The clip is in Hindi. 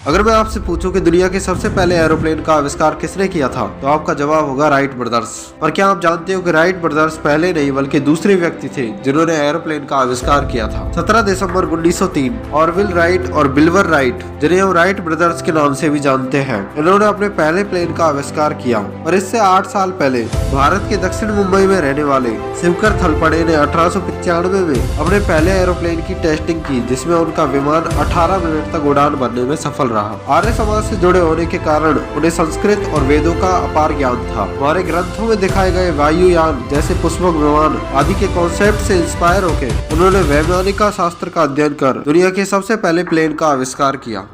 अगर मैं आपसे पूछूं कि दुनिया के सबसे पहले एरोप्लेन का आविष्कार किसने किया था, तो आपका जवाब होगा राइट ब्रदर्स। और क्या आप जानते हो कि राइट ब्रदर्स पहले नहीं बल्कि दूसरे व्यक्ति थे जिन्होंने एरोप्लेन का आविष्कार किया था। 17 दिसंबर 1903 ऑरविल राइट और बिल्बर राइट, जिन्हें हम राइट ब्रदर्स के नाम से भी जानते हैं, इन्होंने अपने पहले प्लेन का आविष्कार किया। और इससे 8 साल पहले भारत के दक्षिण मुंबई में रहने वाले शिवकर थलपड़े ने 1895 में अपने पहले एरोप्लेन की टेस्टिंग की, जिसमें उनका विमान 18 मिनट तक उड़ान भरने में सफल रहा। आर्य समाज से जुड़े होने के कारण उन्हें संस्कृत और वेदों का अपार ज्ञान था। हमारे ग्रंथों में दिखाए गए वायुयान जैसे पुष्पक विमान आदि के कॉन्सेप्ट से इंस्पायर होकर उन्होंने वैमानिक शास्त्र का अध्ययन कर दुनिया के सबसे पहले प्लेन का आविष्कार किया।